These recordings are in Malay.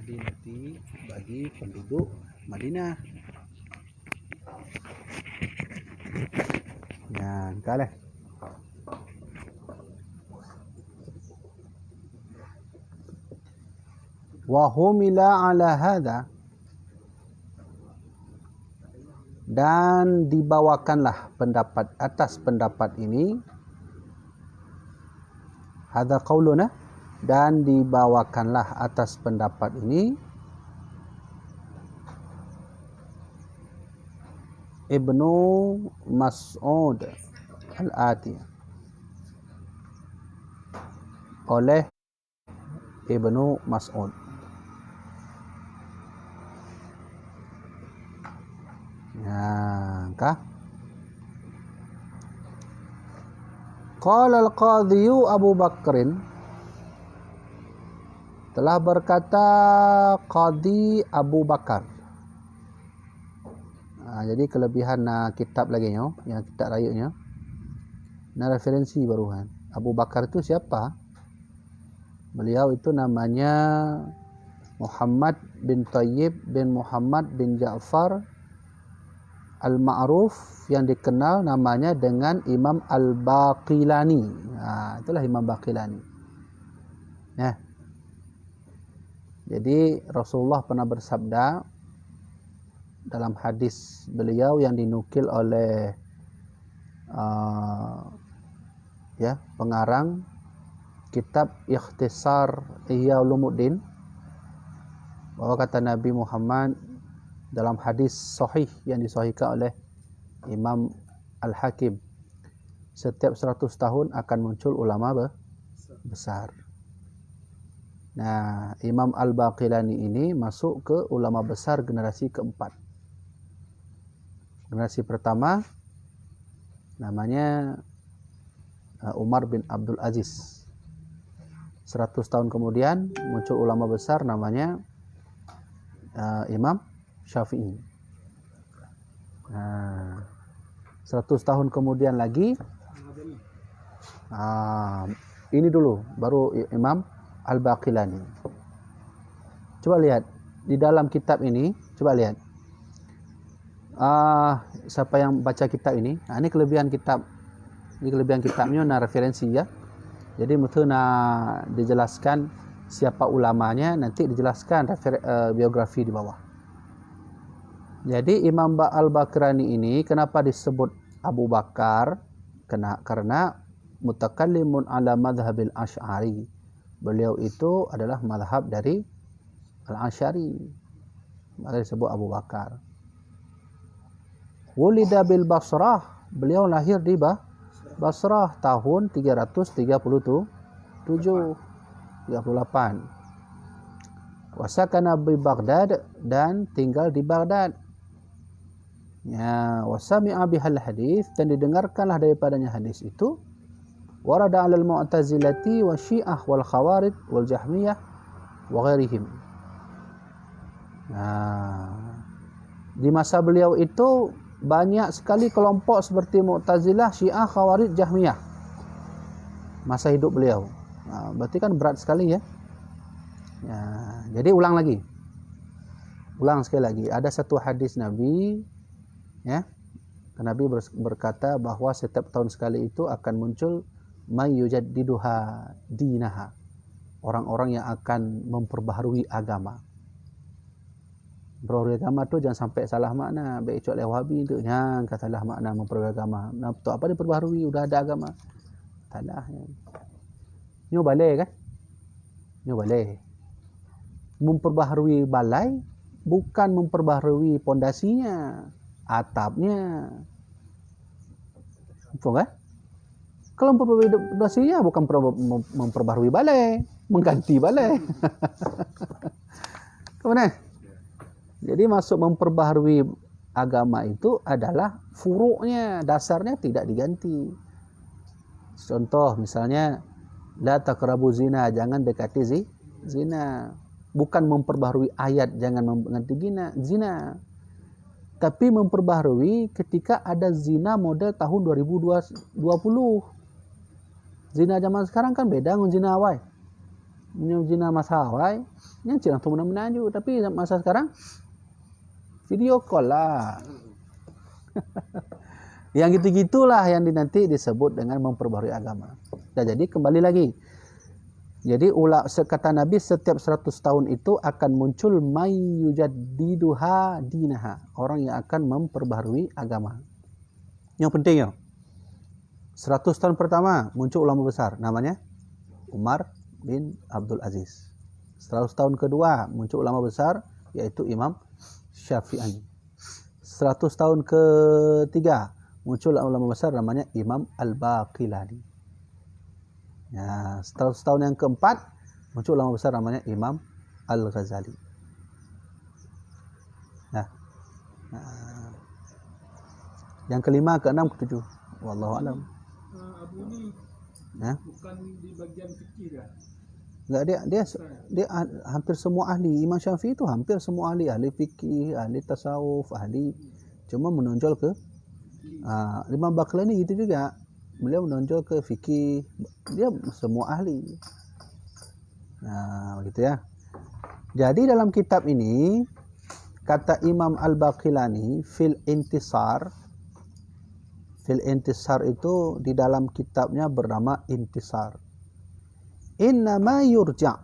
Madinati bagi penduduk Madinah. Ya, kalah. Wa humila ala hadha, dan dibawakanlah pendapat atas pendapat ini, hadza qauluna, dan dibawakanlah atas pendapat ini Ibnu Mas'ud al-Ati, oleh Ibnu Mas'ud. Ya, kah? Qala al-Qadhi Abu Bakrin, telah berkata Qadhi Abu Bakar. Jadi kelebihan kitab lagi yang kitab rayunya. Referensi baruhan. Abu Bakar itu siapa? Beliau itu namanya Muhammad bin Thayyib bin Muhammad bin Ja'far Al-Ma'ruf, yang dikenal namanya dengan Imam Al-Baqilani. Itulah Imam Baqilani. Ya. Jadi Rasulullah pernah bersabda dalam hadis beliau yang dinukil oleh pengarang kitab Ikhtisar Ihya Ulumuddin, bahwa kata Nabi Muhammad dalam hadis sahih yang disahihkan oleh Imam Al-Hakim, setiap 100 tahun akan muncul ulama besar. Nah, Imam Al-Baqilani ini masuk ke ulama besar generasi keempat. Generasi pertama namanya Umar bin Abdul Aziz. 100 tahun kemudian muncul ulama besar namanya Imam Syafi'i. 100 tahun kemudian lagi ini dulu baru Imam Al-Baqilani. Coba lihat di dalam kitab ini, coba lihat siapa yang baca kitab ini. Ini kelebihan kitab. Ini kelebihan kitabnya referensi ya. Jadi betul dijelaskan siapa ulamanya, nanti dijelaskan biografi di bawah. Jadi Imam Al-Baqilani ini kenapa disebut Abu Bakar? Karena mutakallimun ala madhhabil Asy'ari. Beliau itu adalah mazhab dari Al-Asy'ari. Maka disebut Abu Bakar. Wulida bil Basrah. Beliau lahir di Basrah tahun 338. Wasakana bi Baghdad, dan tinggal di Baghdad. Ya, wasami'a bihal hadis, dan didengarkanlah daripadanya hadis itu. Warada 'alal mu'tazilati wa syiah wal khawarij wal jahmiyah wa ghairihim. Di masa beliau itu banyak sekali kelompok seperti Mu'tazilah, Syiah, Khawarij, Jahmiyah. Masa hidup beliau. Berarti kan berat sekali ya. Jadi ulang sekali lagi. Ada satu hadis Nabi, ya. Nabi berkata bahwa setiap tahun sekali itu akan muncul may yujaddiduha dinaha, orang-orang yang akan memperbaharui agama. Beragama tu jangan sampai salah makna. Baik cok Wahabi tu jangan salah makna memperbaharui agama. Untuk apa diperbaharui? Sudah ada agama. Salah. Nyo balai kan? Nyo balai. Memperbaharui balai bukan memperbaharui pondasinya, atapnya. Betul kan? Kalau memperbaharui pondasinya bukan memperbaharui balai, mengganti balai. Kemudian jadi masuk memperbaharui agama itu adalah furuknya, dasarnya tidak diganti. Contoh misalnya, la taqrabu zina, jangan dekati zina. Bukan memperbaharui ayat, jangan mengganti zina. Tapi memperbaharui ketika ada zina model tahun 2020. Zina zaman sekarang kan beda dengan zina awal. Zina masawai, yang cilang tu menaju. Tapi masa sekarang video call lah. Yang gitu-gitulah yang nanti disebut dengan memperbarui agama. Nah, jadi kembali lagi. Jadi kata Nabi setiap 100 tahun itu akan muncul mayyujaddiduha dinaha. Orang yang akan memperbarui agama. Yang penting ya. 100 tahun pertama muncul ulama besar. Namanya Umar bin Abdul Aziz. 100 tahun kedua muncul ulama besar yaitu Imam Syafi'i. 100 tahun ketiga muncul ulama besar namanya Imam Al-Baqilani. Ya, 100 tahun yang keempat muncul ulama besar namanya Imam Al-Ghazali. Nah, yang kelima, keenam, ketujuh. Wallahu a'lam. Abu ini bukan di bagian fikih ya? Enggak, dia hampir semua ahli. Imam Syafi'i itu hampir semua ahli fikih, ahli tasawuf, ahli, cuma menonjol ke Imam Baqilani gitu juga. Beliau menonjol ke fikih. Dia semua ahli. Nah, begitu ya. Jadi dalam kitab ini kata Imam Al-Baqilani fil intisar itu di dalam kitabnya bernama Intisar. Innama yurja'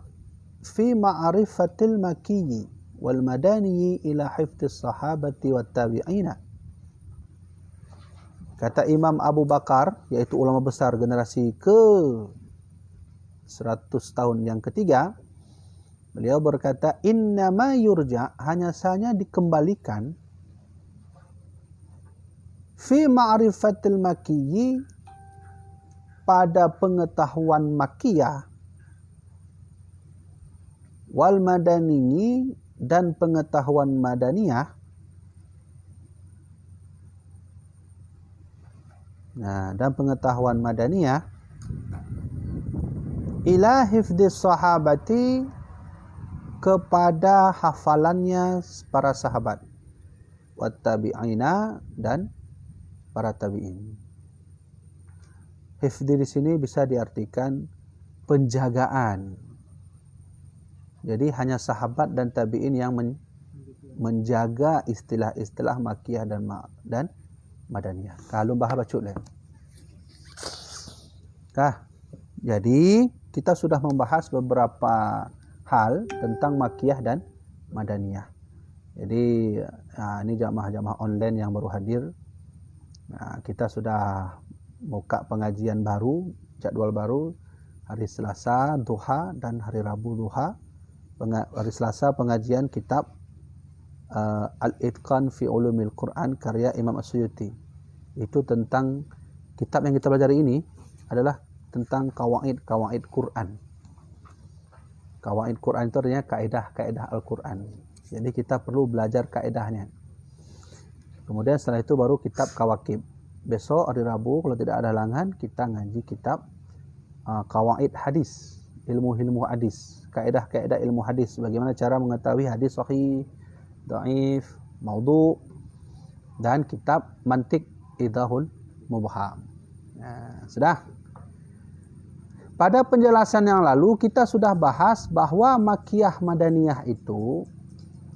fi ma'rifatil makiyyi wal madani ila hifdhis sahabati wat tabi'ina. Kata Imam Abu Bakar, yaitu ulama besar generasi ke 100 tahun yang ketiga, beliau berkata innama yurja', hanya saja dikembalikan fi ma'rifatil makiyyi, pada pengetahuan makiyah, wal madani, dan pengetahuan madaniyah. Nah, dan pengetahuan madaniyah ila hifdhis sahabati, kepada hafalannya para sahabat, wat tabi'ina, dan para tabi'in. Hifdhi di sini bisa diartikan penjagaan. Jadi hanya sahabat dan tabi'in yang menjaga istilah-istilah makiyah dan madaniyah. Kalau bahas bacut lah. Jadi kita sudah membahas beberapa hal tentang makiyah dan madaniyah. Jadi ini jamaah-jamaah online yang baru hadir. Nah, kita sudah buka pengajian baru, jadwal baru, hari Selasa duha dan hari Rabu duha. Hari Selasa pengajian kitab Al-Itqan fi Ulumil Quran karya Imam As-Suyuti. Itu tentang kitab yang kita pelajari ini adalah tentang kawaid Quran. Kawaid Quran itu artinya kaedah Al-Quran. Jadi kita perlu belajar kaedahnya. Kemudian setelah itu baru kitab Kawakib. Besok hari Rabu kalau tidak ada halangan kita ngaji kitab kawaid hadis, ilmu hadis, kaedah ilmu hadis. Bagaimana cara mengetahui hadis sahih, dhaif, maudhu, dan kitab mantik idahul mubham. Sudah. Pada penjelasan yang lalu kita sudah bahas bahwa makiyah madaniyah itu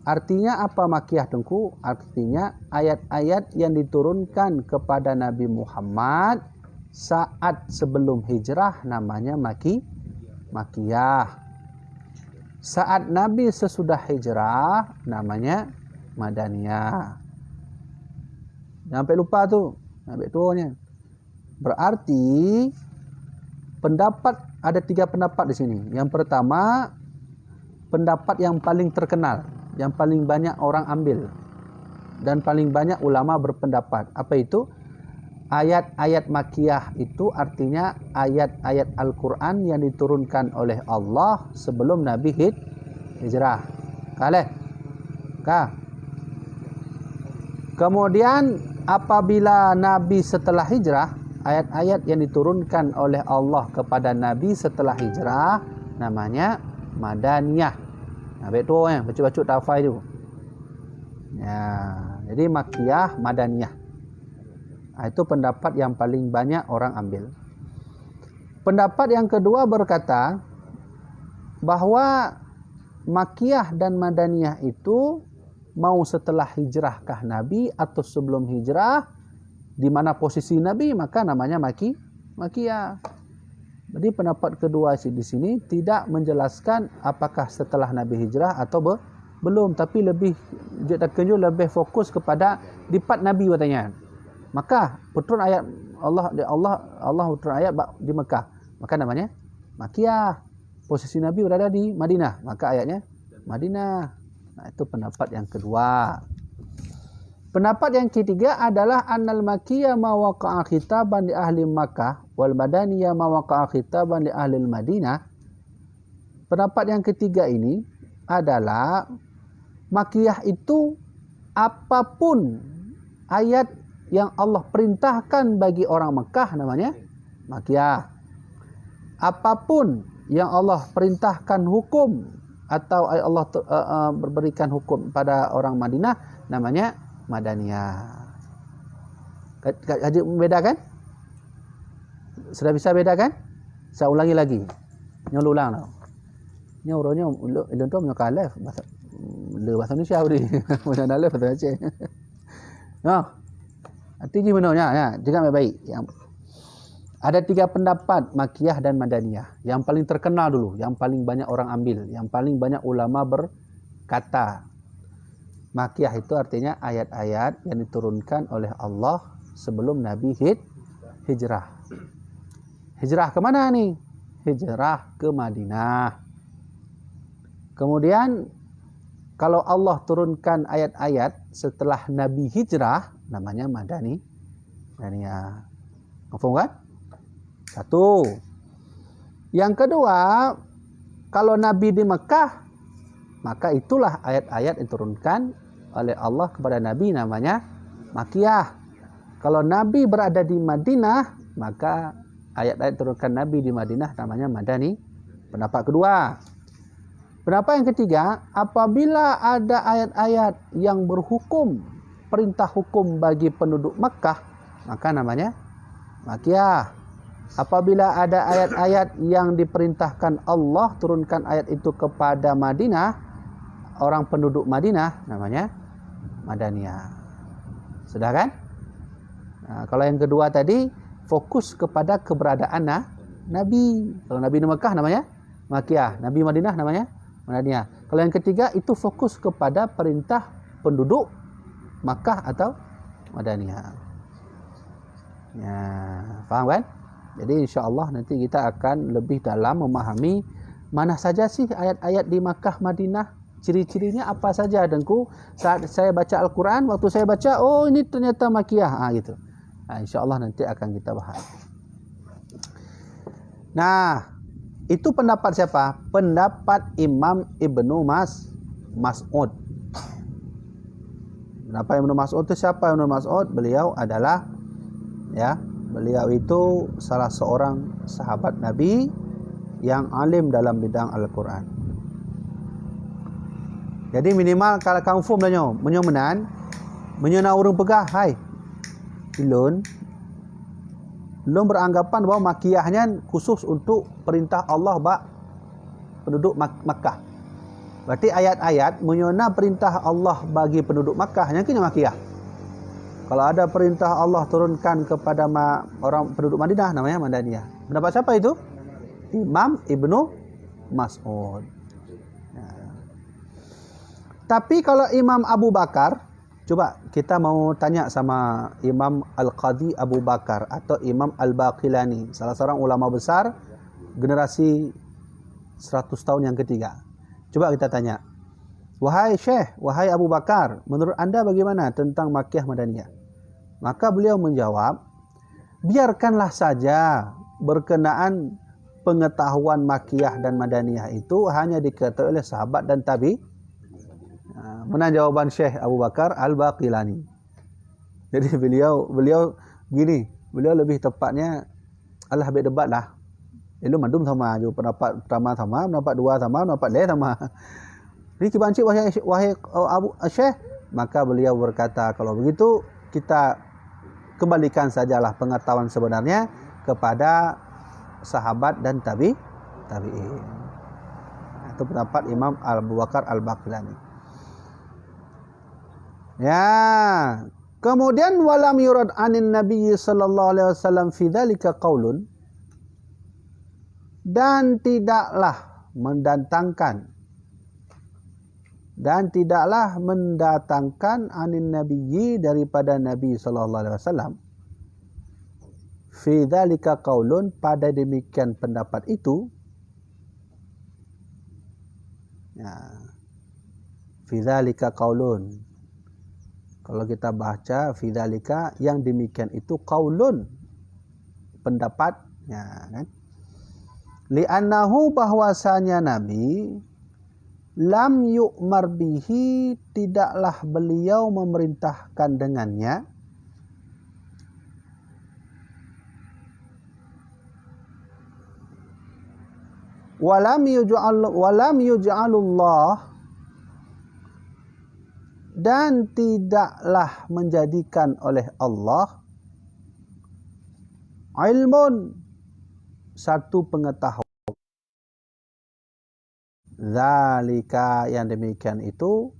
artinya apa. Makiyah tengku artinya ayat-ayat yang diturunkan kepada Nabi Muhammad saat sebelum hijrah namanya makiyah. Saat Nabi sesudah hijrah namanya madaniyah. Sampai lupa tuh, sampai tuanya. Berarti ada 3 pendapat di sini. Yang pertama, pendapat yang paling terkenal, yang paling banyak orang ambil dan paling banyak ulama berpendapat. Apa itu? Ayat-ayat makiyah itu artinya ayat-ayat Al-Quran yang diturunkan oleh Allah sebelum Nabi hijrah. Kemudian apabila Nabi setelah hijrah, ayat-ayat yang diturunkan oleh Allah kepada Nabi setelah hijrah namanya madaniyah. Nah, betul ya, baca-baca tafai tu. Ya, jadi makiyah, madaniyah. Nah, itu pendapat yang paling banyak orang ambil. Pendapat yang kedua berkata, bahawa Makkiyah dan Madaniyah itu mau setelah hijrahkah Nabi atau sebelum hijrah, di mana posisi Nabi, maka namanya Makkiyah. Jadi pendapat kedua di sini tidak menjelaskan apakah setelah Nabi hijrah atau belum, tapi lebih lebih fokus kepada dipat Nabi katanya. Maka turun ayat Allah turun ayat di Mekah, maka namanya Makkiyah. Posisi Nabi berada di Madinah, maka ayatnya Madinah. Nah, itu pendapat yang kedua. Pendapat yang ketiga adalah annal Makkiyah ma waqa'a khitaban li ahli Makkah wal Madaniyah ma waqa'a khitaban li ahli Madinah. Pendapat yang ketiga ini adalah Makkiyah itu apapun ayat yang Allah perintahkan bagi orang Mekah namanya Makkiyah. Apapun yang Allah perintahkan hukum atau Allah berikan hukum pada orang Madinah namanya Madaniyah. Kaji membedakan? Sudah bisa bedakan? Saya ulangi lagi. Nyol ulang tau. Nyoronya ilun tu menyoka alif bahasa Indonesia ni. Macam alif bahasa Aceh. Nah. Artinya menanya ya, jangan baik-baik. Yang ada 3 pendapat Makkiyah dan Madaniyah. Yang paling terkenal dulu, yang paling banyak orang ambil, yang paling banyak ulama berkata. Makkiyah itu artinya ayat-ayat yang diturunkan oleh Allah sebelum Nabi hijrah. Hijrah ke mana nih? Hijrah ke Madinah. Kemudian kalau Allah turunkan ayat-ayat setelah Nabi hijrah, namanya Madaniyah. Confirm kan? Satu. Yang kedua, kalau Nabi di Mekah, maka itulah ayat-ayat yang diturunkan oleh Allah kepada Nabi namanya Makkiyah. Kalau Nabi berada di Madinah, maka ayat-ayat turunkan Nabi di Madinah namanya Madani. Pendapat kedua. Pendapat yang ketiga, apabila ada ayat-ayat yang berhukum, perintah hukum bagi penduduk Makkah, maka namanya Makkiyah. Apabila ada ayat-ayat yang diperintahkan Allah turunkan ayat itu kepada Madinah, orang penduduk Madinah, namanya Madaniyah. Sudah kan? Nah, kalau yang kedua tadi fokus kepada keberadaan Nabi. Kalau Nabi di Mekah namanya Makkiyah, Nabi Madinah namanya Madaniyah. Kalau yang ketiga itu fokus kepada perintah penduduk Makkah atau Madaniyah. Ya, faham kan? Jadi insya-Allah nanti kita akan lebih dalam memahami mana saja sih ayat-ayat di Makkah Madinah, ciri-cirinya apa saja. Dengku saat saya baca Al-Quran, waktu saya baca, oh ini ternyata Makkiyah, gitu. Nah, insya-Allah nanti akan kita bahas. Nah, itu pendapat siapa? Pendapat Imam Ibnu Mas'ud. Pendapat Ibnu Mas'ud itu siapa? Ibnu Mas'ud, beliau adalah beliau itu salah seorang sahabat Nabi yang alim dalam bidang Al-Quran. Jadi minimal kalau confirm dah menyomenan, menyena urung pegah, hai. Ilun beranggapan bahawa Makkiyahnya khusus untuk perintah Allah penduduk Makkah. Berarti ayat-ayat menyona perintah Allah bagi penduduk Makkah, yang kena Makkiyah. Kalau ada perintah Allah turunkan kepada orang penduduk Madinah, namanya Madaniyah. Pendapat siapa itu? Imam Ibnu Mas'ud. Ya. Tapi kalau Imam Abu Bakar, coba kita mau tanya sama Imam Al-Qadhi Abu Bakar atau Imam Al-Baqilani, salah seorang ulama besar generasi 100 tahun yang ketiga. Coba kita tanya, wahai Syekh, wahai Abu Bakar, menurut anda bagaimana tentang Makkiyah Madaniyah? Maka beliau menjawab, biarkanlah saja berkenaan pengetahuan Makkiyah dan Madaniyah itu hanya diketahui oleh sahabat dan tabi. Mana jawaban Syekh Abu Bakar Al-Baqilani. Jadi beliau begini, beliau lebih tepatnya Allah habis debat lah. Itu mandum sama, jo pendapat pertama sama, pendapat dua sama, pendapat lain sama. Jadi kibanci wahai Abu Syekh, maka beliau berkata, kalau begitu kita kembalikan sajalah pengetahuan sebenarnya kepada sahabat dan tabi'in. Itu pendapat Imam Abu Bakar Al-Baqillani. Ya. Kemudian walam yurad anin Nabi sallallahu alaihi wasallam fi dzalika qaulun, dan tidaklah mendatangkan anin nabiyyi daripada Nabi sallallahu alaihi wasallam fi dzalika qaulun, pada demikian pendapat itu. Ya, fi dzalika qaulun, kalau kita baca fi dzalika, yang demikian itu qaulun, pendapat, ya kan, li'annahu, bahwasanya Nabi lam yu'mar bihi, tidaklah beliau memerintahkan dengannya, walam yuj'alullah, dan tidaklah menjadikan oleh Allah ilmun, satu pengetahuan, zalika, yang demikian itu,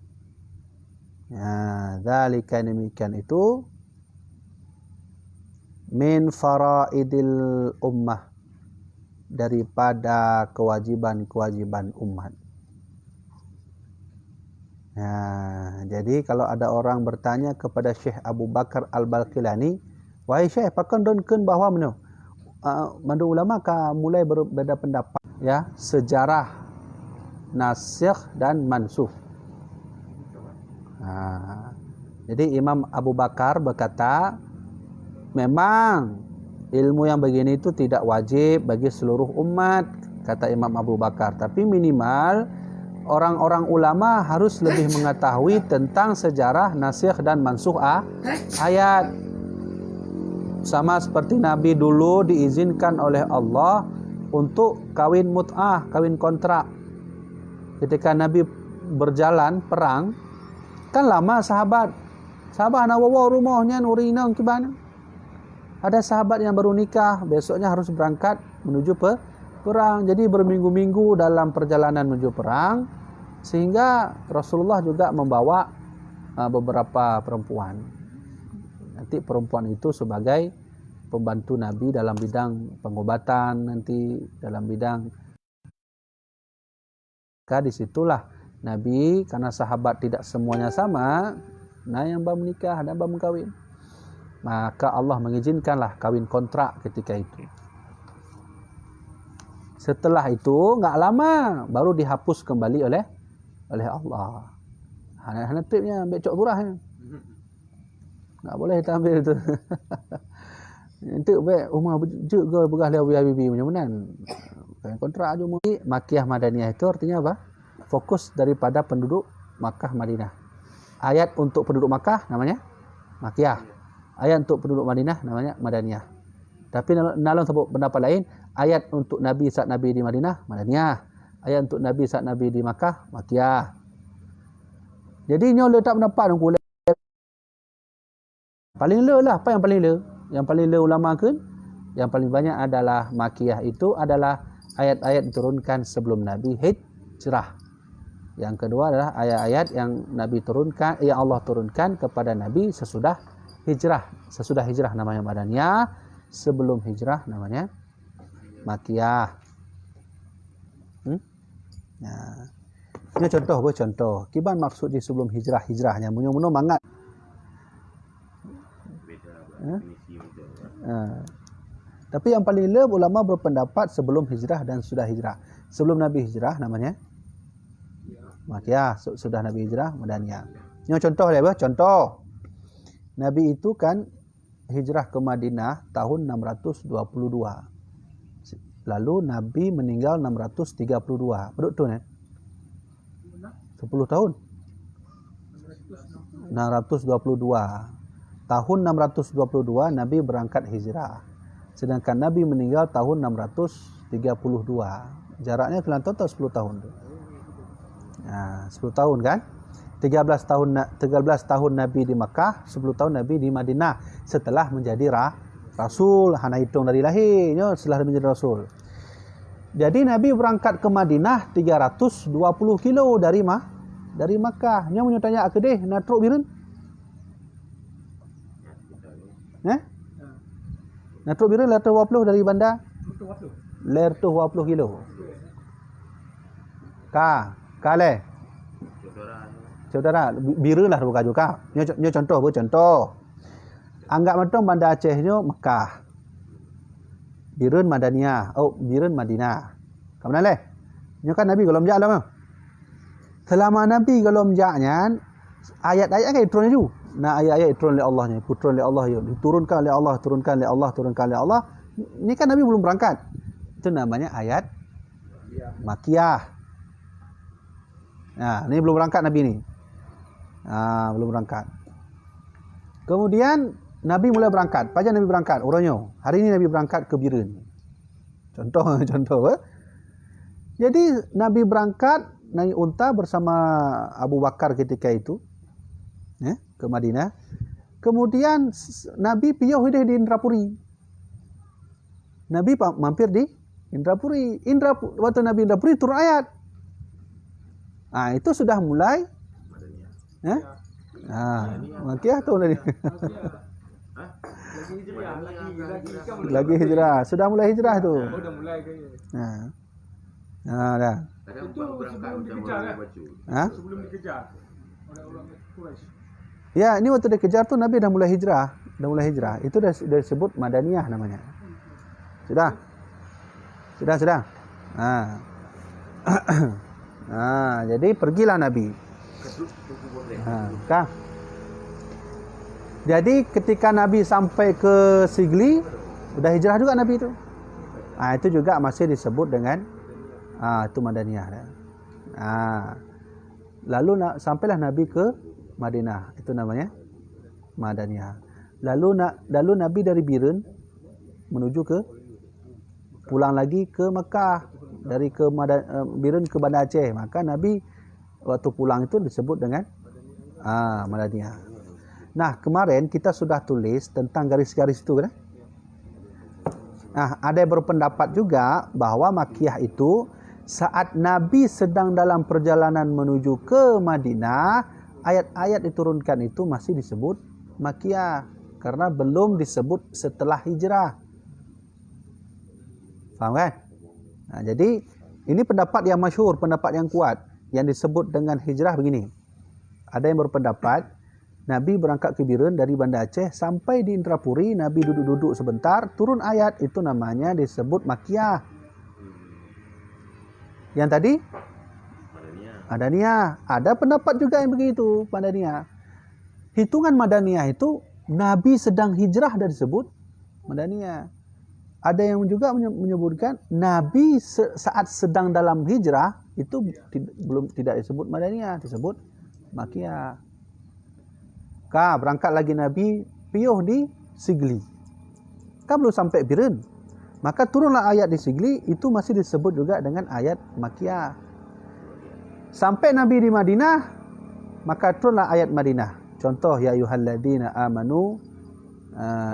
ya, zalika, yang demikian itu, min faraidil ummah, daripada kewajiban-kewajiban umat. Nah, jadi kalau ada orang bertanya kepada Syekh Abu Bakar Al-Baqillani, wahai Syekh, pakan donkeun bahwa mandu ulama ka mulai berbeda pendapat, ya, sejarah nasikh dan mansukh. Nah, jadi Imam Abu Bakar berkata, memang ilmu yang begini itu tidak wajib bagi seluruh umat, kata Imam Abu Bakar, tapi minimal orang-orang ulama harus lebih mengetahui tentang sejarah nasikh dan mansukh ayat. Sama seperti Nabi dulu diizinkan oleh Allah untuk kawin mut'ah, kawin kontrak. Ketika Nabi berjalan perang, kan lama sahabat nak wawa rumahnya nurinang kibana. Ada sahabat yang baru nikah, besoknya harus berangkat menuju perang. Jadi berminggu-minggu dalam perjalanan menuju perang, sehingga Rasulullah juga membawa beberapa perempuan. Nanti perempuan itu sebagai pembantu Nabi dalam bidang pengobatan, nanti dalam bidang. Maka disitulah Nabi, karena sahabat tidak semuanya sama, nah yang baru menikah dan baru kawin, maka Allah mengizinkanlah kawin kontrak ketika itu. Setelah itu enggak lama baru dihapus kembali oleh Allah. Hanya tipnya ambil cok burahnya. Enggak boleh kita ambil itu. Nanti baik rumah juk ke begah dia bibi macam mana. Kawin kontrak aja. Makkiyah Madaniyah itu artinya apa? Fokus daripada penduduk Makkah Madinah. Ayat untuk penduduk Makkah namanya Makkiyah. Ayat untuk penduduk Madinah namanya Madaniyah. Tapi dalam sebut pendapat lain, ayat untuk Nabi saat Nabi di Madinah Madaniyah. Ayat untuk Nabi saat Nabi di Makkah Makkiyah. Jadi nyo letak pendapat aku paling le lah. Apa yang paling le? Yang paling le ulama kan? Yang paling banyak adalah Makkiyah, itu adalah ayat-ayat diturunkan sebelum Nabi hijrah. Yang kedua adalah ayat-ayat yang Nabi turunkan, yang Allah turunkan kepada Nabi sesudah hijrah. Sesudah hijrah namanya Madaniyah, sebelum hijrah namanya Makkiyah. Nah, ini contoh. Kiban maksud di sebelum hijrahnya munyo-munyo mangat. Tapi yang paling lebih ulama berpendapat sebelum hijrah dan sudah hijrah. Sebelum Nabi hijrah namanya Makkiyah, sudah Nabi hijrah Madaniyah. Ini contoh ya, contoh. Nabi itu kan hijrah ke Madinah tahun 622. Lalu Nabi meninggal 632. Betul tu kan? 10 tahun. 622. Tahun 622 Nabi berangkat hijrah. Sedangkan Nabi meninggal tahun 632. Jaraknya kelihatan tahu 10 tahun tu. Nah, 10 tahun kan? 13 tahun Nabi di Makkah, 10 tahun Nabi di Madinah setelah menjadi rasul. Hana hitung dari lahirnya setelah menjadi rasul. Jadi Nabi berangkat ke Madinah 320 kilo dari Makkah. Nya munyo tanya ke deh na truk bireun? Eh? Na truk bireun ler 20 dari bandar? Betul-betul. Ler 20 kilo. Kale. Saudara, bireun lah bukan juga. Nyo contoh. Anggap macam bandar Aceh nyo Mekah. Birun Madaniyah. Birun Madinah. Kamu leh? Nyo kan Nabi golom jak lah. Selama Nabi golom jaknya, ayat-ayat kan turun ju. Nah ayat-ayat turun oleh Allah nya, turun oleh Allah yo, diturunkan oleh Allah, turunkan oleh Allah, turunkan oleh Allah. Ini kan Nabi belum berangkat. Itu namanya ayat Makiyah. Nah, ini belum berangkat Nabi ni. Belum berangkat. Kemudian Nabi mulai berangkat. Pajak Nabi berangkat. Orangnya. Hari ini Nabi berangkat ke Birun. Contoh. Jadi Nabi berangkat naik unta bersama Abu Bakar ketika itu. Ke Madinah. Kemudian Nabi piyah di Indrapuri. Nabi mampir di Indrapuri. Waktu Nabi Indrapuri turun ayat. Itu sudah mulai. Makiyah tu tadi. Lagi hijrah. Sudah mulai hijrah tu. Udah mulai kayaknya. Dah. Itu sebelum dikejar kan? Sebelum dikejar oleh orang Quraisy. Ya, ini waktu dikejar tu Nabi dah mulai hijrah. Itu dah disebut Madaniyah namanya. Sudah. Jadi pergilah Nabi. Jadi ketika Nabi sampai ke Sigli, udah hijrah juga Nabi itu. Itu juga masih disebut dengan itu Madaniyah. Lalu sampailah Nabi ke Madinah, itu namanya Madaniyah. Lalu Nabi dari Birun menuju ke pulang lagi ke Mekah, dari Birun ke Bandar Aceh. Maka Nabi waktu pulang itu disebut dengan Madaniyah. Nah, kemarin kita sudah tulis tentang garis-garis itu kan? Nah, ada yang berpendapat juga bahwa Makiyah itu saat Nabi sedang dalam perjalanan menuju ke Madinah, ayat-ayat diturunkan itu masih disebut Makiyah karena belum disebut setelah hijrah. Faham kan? Nah, jadi ini pendapat yang masyhur, pendapat yang kuat yang disebut dengan hijrah begini. Ada yang berpendapat Nabi berangkat ke Birun dari Banda Aceh sampai di Indrapuri, Nabi duduk-duduk sebentar, turun ayat, itu namanya disebut Makiyah. Yang tadi? Madaniyah. Ada pendapat juga yang begitu, Madaniyah. Hitungan Madaniyah itu Nabi sedang hijrah dan disebut Madaniyah. Ada yang juga menyebutkan Nabi saat sedang dalam hijrah itu tidak disebut Madaniyah, disebut Makiyah. Berangkat lagi Nabi piyuh di Sigli. Belum sampai Birun. Maka turunlah ayat di Sigli, itu masih disebut juga dengan ayat Makiyah. Sampai Nabi di Madinah, maka turunlah ayat Madinah. Contoh, ya ayyuhalladzina amanu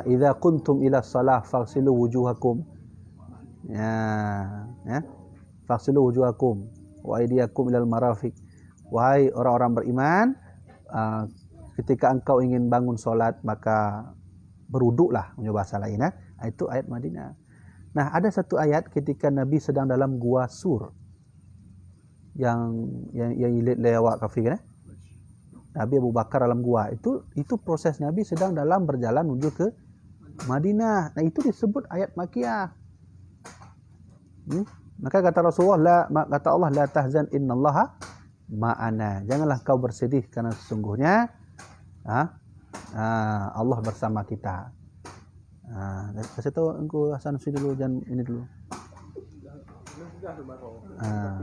idza kuntum ila shalah faghsilu wujuhakum. Faghsilu wujuhakum wa aydiyakum ilal marafiq. Wahai orang-orang beriman, ketika engkau ingin bangun solat, maka beruduklah, punya bahasa lain. Itu ayat Madinah. Nah, ada satu ayat ketika Nabi sedang dalam gua Sur. Yang lewat kafir kan? Nabi Abu Bakar dalam gua. Itu proses Nabi sedang dalam berjalan menuju ke Madinah. Nah, itu disebut ayat Makiyah. Maka kata Rasulullah, kata Allah, la tahzan innallaha ma'ana. Janganlah kau bersedih karena sesungguhnya Allah bersama kita. Kasih tahu engkau Hasan Nusri dulu, jangan ini dulu. Habis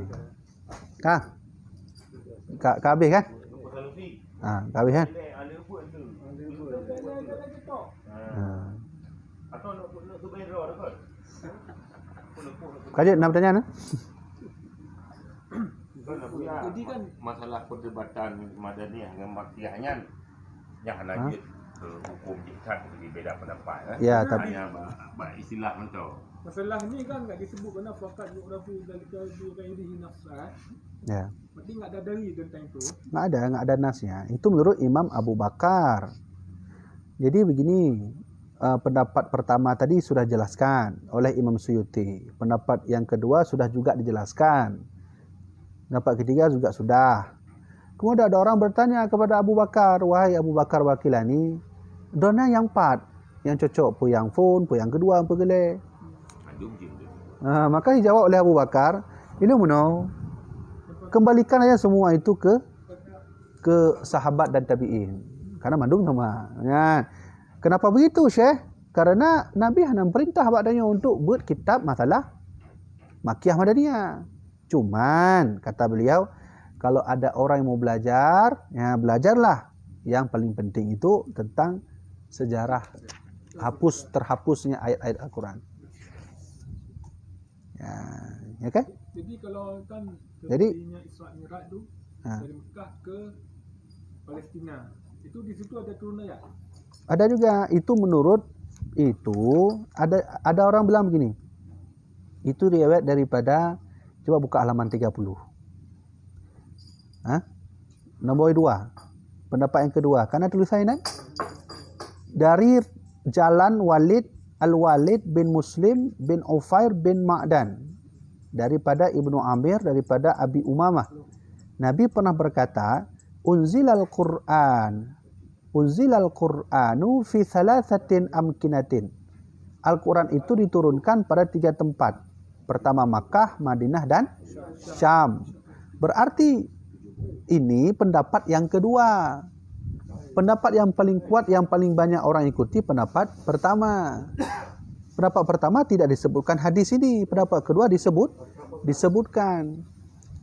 kan? Habis kan? Kaji nak bertanya nah? Jadi kan masalah perdebatan Madaniyah dengan Makiyahnya yang lagi hukum jihad jadi beda pendapat Ya, tapi istilah macam Masalah ni kan tak disebut kena fakat yu'rafu dalika bi ghairihi nafsa. ya, Berarti enggak ada dalil tentang itu. nggak ada nasnya. Itu menurut Imam Abu Bakar. Jadi begini, pendapat pertama tadi sudah jelaskan oleh Imam Suyuti. Pendapat yang kedua sudah juga dijelaskan. Pendapat ketiga juga sudah. Kemudian ada orang bertanya kepada Abu Bakar, wahai Abu Bakar Wakilani, dona yang empat, yang cocok pu yang phone, pu yang kedua, pu gele. Maka dijawab oleh Abu Bakar, ini muno, kembalikan aja semua itu ke sahabat dan tabi'in. Karena mandung sama. Ya. Kenapa begitu, Syekh? Karena Nabi hendak perintah badannya untuk buat kitab masalah Makkiyah Madaniyah. Cuman, kata beliau, kalau ada orang yang mau belajar, ya belajarlah. Yang paling penting itu tentang sejarah terhapusnya ayat-ayat Al-Quran. Ya kan? Jadi kalau kan Jadi Isra Mi'raj tu dari Mekah ke Palestina. Itu di situ ada turun ayat. ada juga itu menurut itu ada orang bilang begini. Itu riwayat daripada coba buka halaman 30. Nombor 2. Pendapat yang kedua. Karena tulisannya dari jalan Al-Walid bin Muslim bin Ufair bin Ma'dan daripada Ibnu Amir daripada Abi Umamah. Nabi pernah berkata, Unzilal Qur'anu fi thalathatin amkinatin. Al-Quran itu diturunkan pada 3 tempat. Pertama Makkah, Madinah dan Syam. Berarti ini pendapat yang kedua. Pendapat yang paling kuat, yang paling banyak orang ikuti pendapat pertama. Pendapat pertama tidak disebutkan hadis ini. Pendapat kedua disebutkan.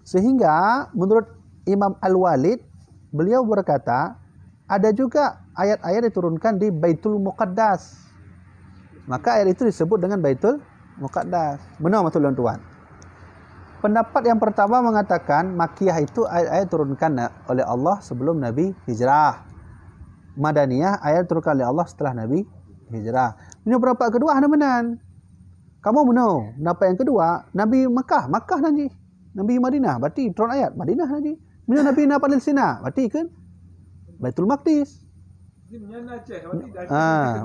Sehingga menurut Imam Al-Walid, beliau berkata, ada juga ayat-ayat diturunkan di Baitul Muqaddas. Maka ayat itu disebut dengan Baitul Muqaddas. Benar, tuan-tuan. Pendapat yang pertama mengatakan Makkiyah itu ayat-ayat turunkan oleh Allah sebelum Nabi hijrah. Madaniyah ayat turunkan oleh Allah setelah Nabi hijrah. Ini pendapat kedua hanya benar. Kamu benar. Pendapat yang kedua, Nabi Makkah nanti. Nabi Madinah, berarti turun ayat Madinah nanti. Bila Nabi nak Palestina, berarti kan Baitul Maqdis. Ini Aceh.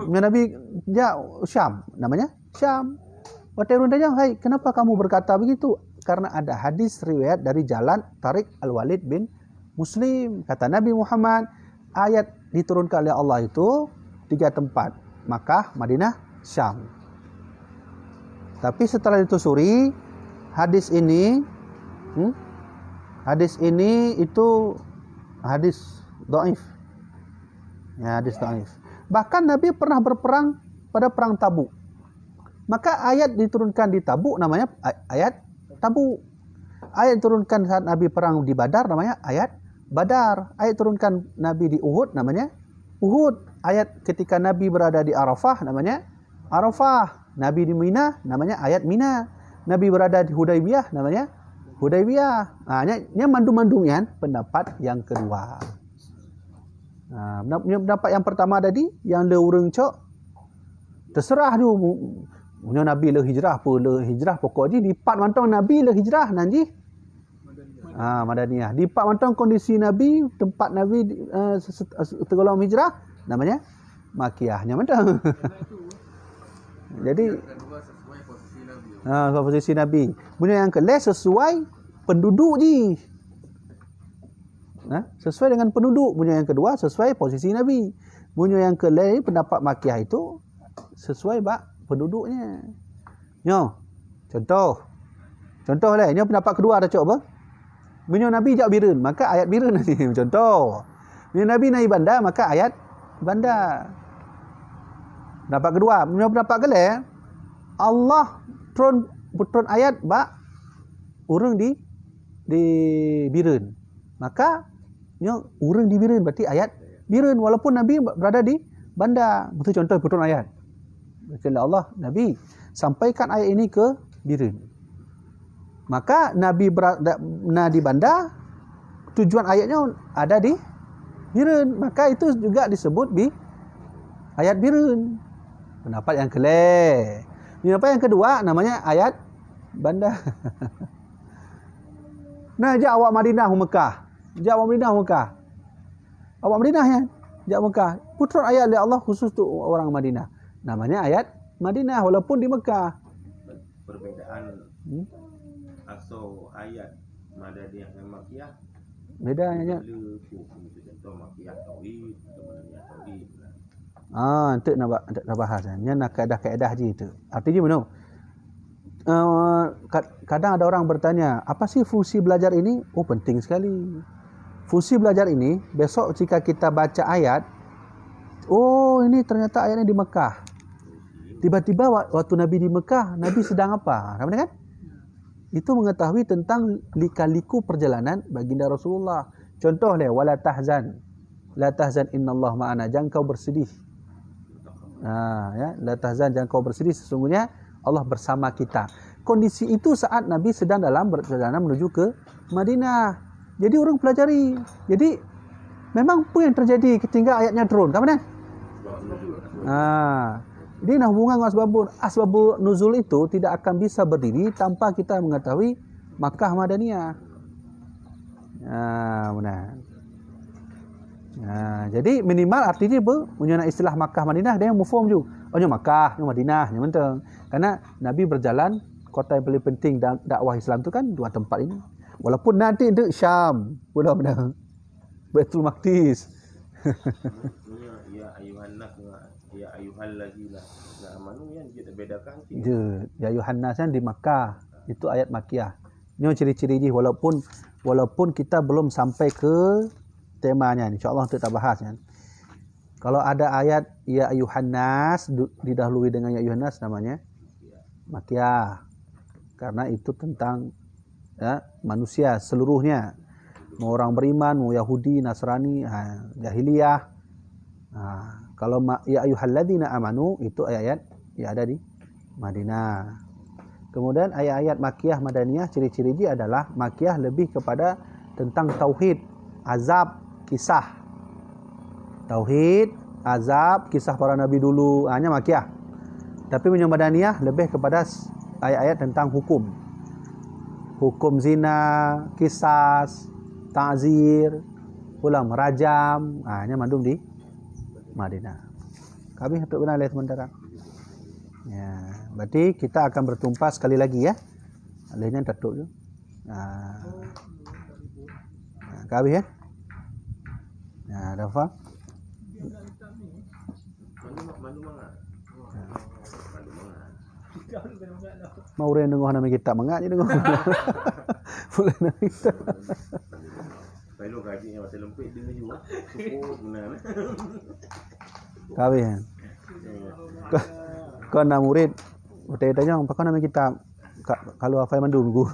Nabi Syam, namanya Syam. Berarti rundanya, hai, kenapa kamu berkata begitu? Karena ada hadis riwayat dari jalan Tariq Al-Walid bin Muslim. Kata Nabi Muhammad, ayat diturunkan oleh Allah itu 3 tempat. Makkah, Madinah, Syam. Tapi setelah ditelusuri, hadis ini itu hadis dhaif. Ya, hadis dhaif. Bahkan Nabi pernah berperang pada perang Tabuk. Maka ayat diturunkan di Tabuk namanya ayat Tabuk. Ayat diturunkan saat Nabi perang di Badar namanya ayat Badar. Ayat turunkan Nabi di Uhud namanya Uhud. Ayat ketika Nabi berada di Arafah namanya Arafah. Nabi di Mina namanya ayat Mina. Nabi berada di Hudaybiyah namanya Hudaybiyah. Ini mandum-mandumnya pendapat yang kedua. Pendapat yang pertama tadi yang le urang cok terserah tu. Punya Nabi le hijrah pokoknya di part mantong Nabi le hijrah nanti. Madaniyah. Di part mantong kondisi Nabi, tempat Nabi tergolong hijrah namanya Makkiyahnya mantong. Jadi posisi Nabi. Punya yang kedua sesuai penduduk je. Sesuai dengan penduduk. Punya yang kedua sesuai posisi Nabi. Punya yang kedua pendapat Makkiyah itu sesuai penduduknya. Contoh lah. Ini pendapat kedua ada cok apa? Punya Nabi jak birun, maka ayat birun nanti. Contoh. Punya Nabi naik banda, maka ayat banda. Pendapat kedua. Punya pendapat kedua, Allah turun ayat urang di birun. Maka urang di birun berarti ayat birun walaupun Nabi berada di banda. Betul contoh turun ayat. Kata Allah, Nabi sampaikan ayat ini ke birun. Maka Nabi berada di banda, tujuan ayatnya ada di birun. Maka itu juga disebut ayat birun. Pendapat yang keleh. Pendapat yang kedua namanya ayat bandar. Nah, jak awak Madinah Mekah. Jak awak Madinah Mekah. Awak Madinah ya, jak Mekah. Putra ayat dari Allah khusus untuk orang Madinah. Namanya ayat Madinah walaupun di Mekah. Perbedaan asal ayat Madaniyah dan Makkiyah. Bedanya. Contoh Makkiyah tauhid, Madaniyah tauhid. Nanti nak bahas. Nya nak kaedah-kaedah je itu. Artinya mana? Kadang ada orang bertanya, apa sih fungsi belajar ini? Oh, penting sekali. Fungsi belajar ini, besok jika kita baca ayat, oh ini ternyata ayatnya di Mekah. Tiba-tiba waktu Nabi di Mekah, Nabi sedang apa? Namanya kan? Itu mengetahui tentang lika-liku perjalanan baginda Rasulullah. Contoh deh, wala tahzan. La tahzan innallah ma'ana. Jangan kau bersedih. Ya, la tahzan, jangan kau bersedih. Sesungguhnya Allah bersama kita. Kondisi itu saat Nabi sedang dalam perjalanan menuju ke Madinah. Jadi orang pelajari. Jadi memang apa yang terjadi ketika ayatnya turun? Kapan kan? Jadi nah hubungan dengan asbabun nuzul itu tidak akan bisa berdiri tanpa kita mengetahui Makkah Madaniyah. Benar. Jadi minimal artinya apa? Punya istilah Makkah Madinah dia yang mufhum juga. Oh, Makkah, Madinah, yang penting. Karena Nabi berjalan kota yang paling penting dakwah Islam itu kan dua tempat ini. Walaupun nanti itu Syam, benar-benar Baitul Maqdis. Ya ayuhan nas, ya ayuhal ladzina amanu yang kita bedakan sih. Ya ayuhan nas di Makkah. Itu ayat Makkiyah. Ini ciri-ciri dia walaupun kita belum sampai ke temanya. Insya-Allah kita bahas kan. Kalau ada ayat ya ayuhan nas didahului dengan ya ayuhan nas namanya Makkiyah. Karena itu tentang ya, manusia seluruhnya, mau orang beriman, mau Yahudi, Nasrani, jahiliyah. Kalau ya ayyuhalladzina amanu itu ayat ya ada di Madinah. Kemudian ayat-ayat Makkiyah Madaniyah ciri-ciri dia adalah Makkiyah lebih kepada tentang tauhid, azab, kisah. Tauhid, azab, kisah para nabi dulu, hanya Makkiyah. Tapi Madaniyah lebih kepada ayat-ayat tentang hukum. Hukum zina, kisas, ta'zir, pula merajam, hanya mandum di Madinah. Kami untuk benar lihat sementara. Ya, berarti kita akan bertumpah sekali lagi ya. Alihnya tatuk tu. Kami ya. Ya, Dafa. Mau ren dengar nama kita mengat je dengar. Boleh nama kita. Kalau gajinya masih lempit dengar juga. Support benar. Kawin. Kau nak murid, kita tanya apa kau nama kita? Kalau apa yang mandunggu.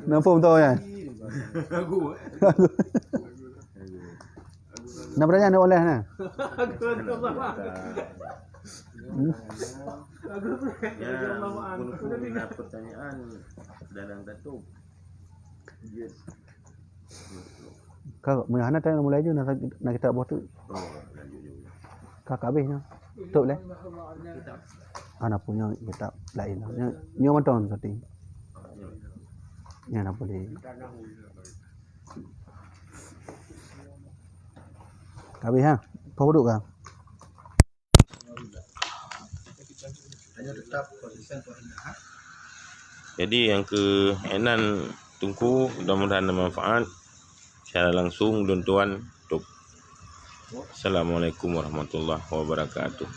Nampak tahu ya? Aku. Nak bertanya nak oleh nah. Ya, guna pertanyaan dalam tattoo. Yes. Kau mana tanya mulai je nak kita buat tu. Kakak habisnya. Betul leh. Anak punya kitab lain. Nyo manton seperti. Nya nak boleh. Habis ha. Kau duduk kah? Jadi yang ke Enan Tunku mudah-mudahan bermanfaat secara langsung tuan-tuan. Assalamualaikum warahmatullahi wabarakatuh.